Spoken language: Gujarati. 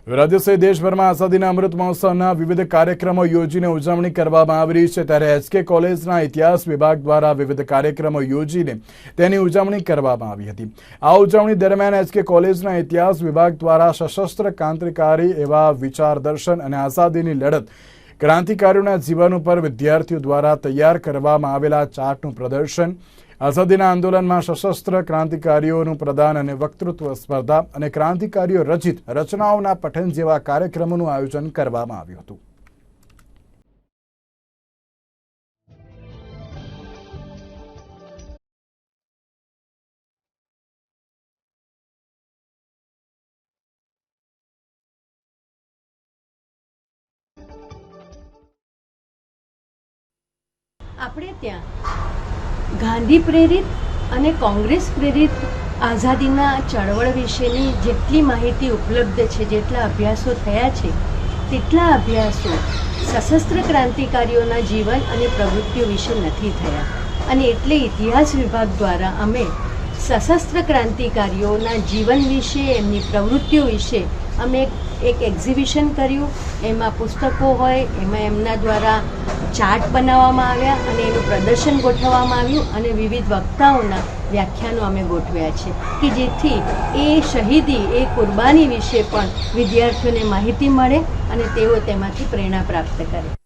રાજ્ય સહિત દેશભરમાં આઝાદીના અમૃત મહોત્સવના વિવિધ કાર્યક્રમો યોજીને ઉજવણી કરવામાં આવી રહી છે। ત્યારે એસકે કોલેજના ઇતિહાસ વિભાગ દ્વારા વિવિધ કાર્યક્રમો યોજીને તેની ઉજવણી કરવામાં આવી હતી। આ ઉજવણી દરમિયાન એસકે કોલેજના ઇતિહાસ વિભાગ દ્વારા સશસ્ત્ર ક્રાંતિકારી એવા વિચાર દર્શન અને આઝાદીની લડત ક્રાંતિકારીઓના જીવન ઉપર વિદ્યાર્થીઓ દ્વારા તૈયાર કરવામાં આવેલા ચાર્ટનું પ્રદર્શન, આઝાદીના આંદોલનમાં સશસ્ત્ર ક્રાંતિકારીઓનું પ્રદાન અને વક્તૃત્વ સ્પર્ધા અને ક્રાંતિકારીઓ રચિત રચનાઓના પઠન જેવા કાર્યક્રમોનું આયોજન કરવામાં આવ્યું હતું। આપણે ત્યાં ગાંધી પ્રેરિત અને કોંગ્રેસ પ્રેરિત આઝાદીના ચળવળ વિશેની જેટલી માહિતી ઉપલબ્ધ છે, જેટલા અભ્યાસો થયા છે તેટલા અભ્યાસો સશસ્ત્ર ક્રાંતિકારીઓના જીવન અને પ્રવૃત્તિઓ વિશે નથી થયા અને એટલે ઇતિહાસ વિભાગ દ્વારા અમે સશસ્ત્ર ક્રાંતિકારીઓના જીવન વિશે, એમની પ્રવૃત્તિઓ વિશે અમે એક એક્ઝિબિશન કર્યું। એમાં પુસ્તકો હોય, એમાં એમના દ્વારા ચાર્ટ બનાવવામાં આવ્યા અને એનું પ્રદર્શન ગોઠવવામાં આવ્યું અને વિવિધ વક્તાઓના વ્યાખ્યાનો અમે ગોઠવ્યા છે કે જેથી એ શહીદી, એ કુરબાની વિશે પણ વિદ્યાર્થીઓને માહિતી મળે અને તેઓ તેમાંથી પ્રેરણા પ્રાપ્ત કરે।